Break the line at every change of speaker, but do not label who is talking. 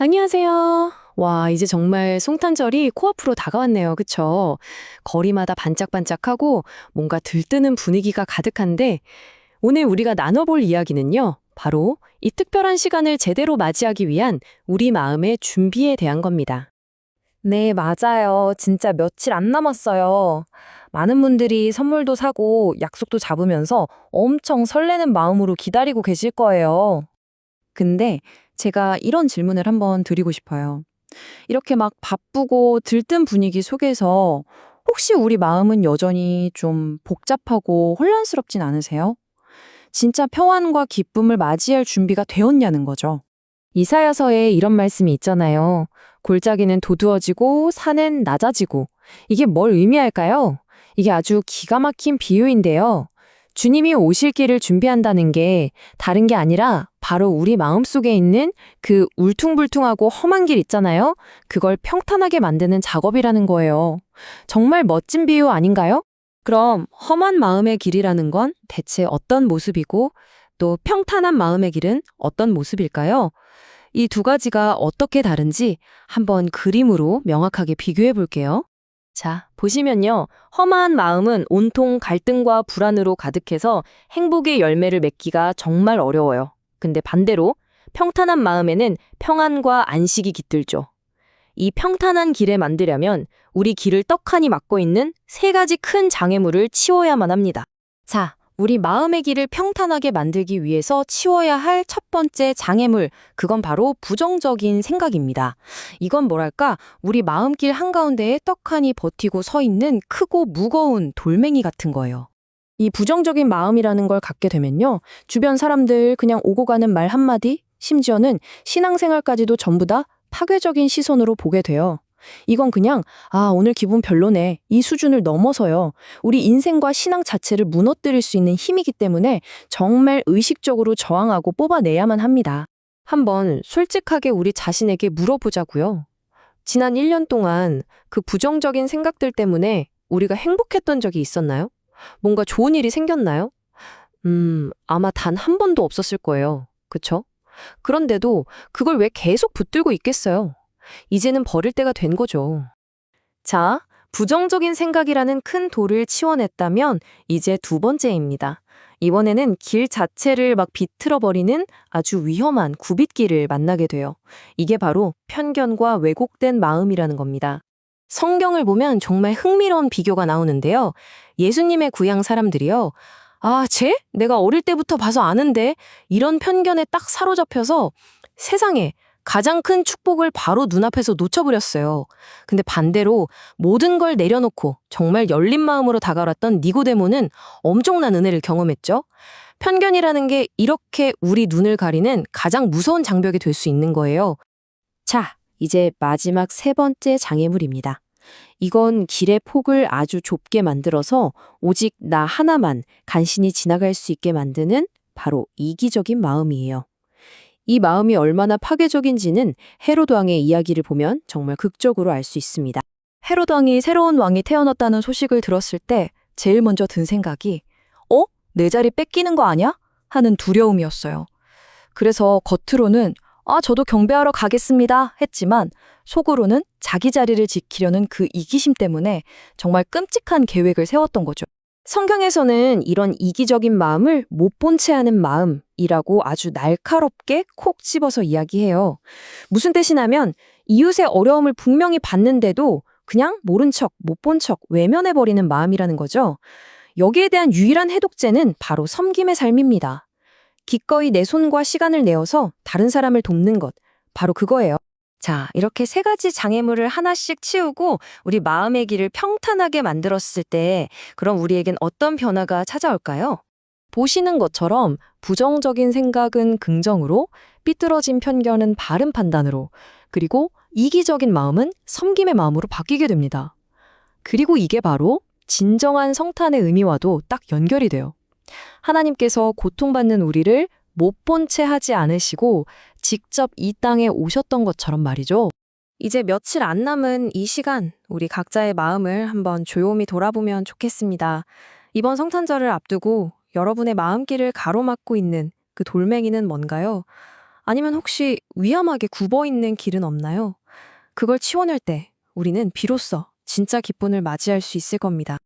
안녕하세요. 와, 이제 정말 송탄절이 코앞으로 다가왔네요. 그쵸? 거리마다 반짝반짝하고 뭔가 들뜨는 분위기가 가득한데 오늘 우리가 나눠볼 이야기는요. 바로 이 특별한 시간을 제대로 맞이하기 위한 우리 마음의 준비에 대한 겁니다.
네, 맞아요. 진짜 며칠 안 남았어요. 많은 분들이 선물도 사고 약속도 잡으면서 엄청 설레는 마음으로 기다리고 계실 거예요. 근데 제가 이런 질문을 한번 드리고 싶어요. 이렇게 막 바쁘고 들뜬 분위기 속에서 혹시 우리 마음은 여전히 좀 복잡하고 혼란스럽진 않으세요? 진짜 평안과 기쁨을 맞이할 준비가 되었냐는 거죠. 이사야서에 이런 말씀이 있잖아요. 골짜기는 도두어지고 산은 낮아지고. 이게 뭘 의미할까요? 이게 아주 기가 막힌 비유인데요. 주님이 오실 길을 준비한다는 게 다른 게 아니라 바로 우리 마음속에 있는 그 울퉁불퉁하고 험한 길 있잖아요. 그걸 평탄하게 만드는 작업이라는 거예요. 정말 멋진 비유 아닌가요? 그럼 험한 마음의 길이라는 건 대체 어떤 모습이고 또 평탄한 마음의 길은 어떤 모습일까요? 이 두 가지가 어떻게 다른지 한번 그림으로 명확하게 비교해 볼게요.
자, 보시면요. 험한 마음은 온통 갈등과 불안으로 가득해서 행복의 열매를 맺기가 정말 어려워요. 근데 반대로 평탄한 마음에는 평안과 안식이 깃들죠. 이 평탄한 길에 만들려면 우리 길을 떡하니 막고 있는 세 가지 큰 장애물을 치워야만 합니다.
자, 우리 마음의 길을 평탄하게 만들기 위해서 치워야 할 첫 번째 장애물, 그건 바로 부정적인 생각입니다. 이건 뭐랄까, 우리 마음길 한가운데에 떡하니 버티고 서 있는 크고 무거운 돌멩이 같은 거예요. 이 부정적인 마음이라는 걸 갖게 되면요, 주변 사람들 그냥 오고 가는 말 한마디, 심지어는 신앙생활까지도 전부 다 파괴적인 시선으로 보게 돼요. 이건 그냥, 아, 오늘 기분 별로네. 이 수준을 넘어서요. 우리 인생과 신앙 자체를 무너뜨릴 수 있는 힘이기 때문에 정말 의식적으로 저항하고 뽑아내야만 합니다.
한번 솔직하게 우리 자신에게 물어보자고요. 지난 1년 동안 그 부정적인 생각들 때문에 우리가 행복했던 적이 있었나요? 뭔가 좋은 일이 생겼나요? 아마 단 한 번도 없었을 거예요. 그쵸? 그런데도 그걸 왜 계속 붙들고 있겠어요? 이제는 버릴 때가 된 거죠. 자, 부정적인 생각이라는 큰 돌을 치워냈다면 이제 두 번째입니다. 이번에는 길 자체를 막 비틀어버리는 아주 위험한 굽잇길을 만나게 돼요. 이게 바로 편견과 왜곡된 마음이라는 겁니다. 성경을 보면 정말 흥미로운 비교가 나오는데요. 예수님의 구양 사람들이요. 아, 쟤? 내가 어릴 때부터 봐서 아는데 이런 편견에 딱 사로잡혀서 세상에 가장 큰 축복을 바로 눈앞에서 놓쳐버렸어요. 근데 반대로 모든 걸 내려놓고 정말 열린 마음으로 다가왔던 니고데모는 엄청난 은혜를 경험했죠. 편견이라는 게 이렇게 우리 눈을 가리는 가장 무서운 장벽이 될 수 있는 거예요. 자, 이제 마지막 세 번째 장애물입니다. 이건 길의 폭을 아주 좁게 만들어서 오직 나 하나만 간신히 지나갈 수 있게 만드는 바로 이기적인 마음이에요. 이 마음이 얼마나 파괴적인지는 헤로드 왕의 이야기를 보면 정말 극적으로 알 수 있습니다. 헤로드 왕이 새로운 왕이 태어났다는 소식을 들었을 때 제일 먼저 든 생각이 내 자리 뺏기는 거 아니야? 하는 두려움이었어요. 그래서 겉으로는 저도 경배하러 가겠습니다 했지만 속으로는 자기 자리를 지키려는 그 이기심 때문에 정말 끔찍한 계획을 세웠던 거죠. 성경에서는 이런 이기적인 마음을 못 본 채 하는 마음이라고 아주 날카롭게 콕 집어서 이야기해요. 무슨 뜻이냐면 이웃의 어려움을 분명히 봤는데도 그냥 모른 척, 못 본 척 외면해버리는 마음이라는 거죠. 여기에 대한 유일한 해독제는 바로 섬김의 삶입니다. 기꺼이 내 손과 시간을 내어서 다른 사람을 돕는 것, 바로 그거예요. 자, 이렇게 세 가지 장애물을 하나씩 치우고 우리 마음의 길을 평탄하게 만들었을 때 그럼 우리에겐 어떤 변화가 찾아올까요? 보시는 것처럼 부정적인 생각은 긍정으로, 삐뚤어진 편견은 바른 판단으로, 그리고 이기적인 마음은 섬김의 마음으로 바뀌게 됩니다. 그리고 이게 바로 진정한 성탄의 의미와도 딱 연결이 돼요. 하나님께서 고통받는 우리를 못 본 채 하지 않으시고 직접 이 땅에 오셨던 것처럼 말이죠. 이제 며칠 안 남은 이 시간, 우리 각자의 마음을 한번 조용히 돌아보면 좋겠습니다. 이번 성탄절을 앞두고 여러분의 마음길을 가로막고 있는 그 돌멩이는 뭔가요? 아니면 혹시 위험하게 굽어 있는 길은 없나요? 그걸 치워낼 때 우리는 비로소 진짜 기쁨을 맞이할 수 있을 겁니다.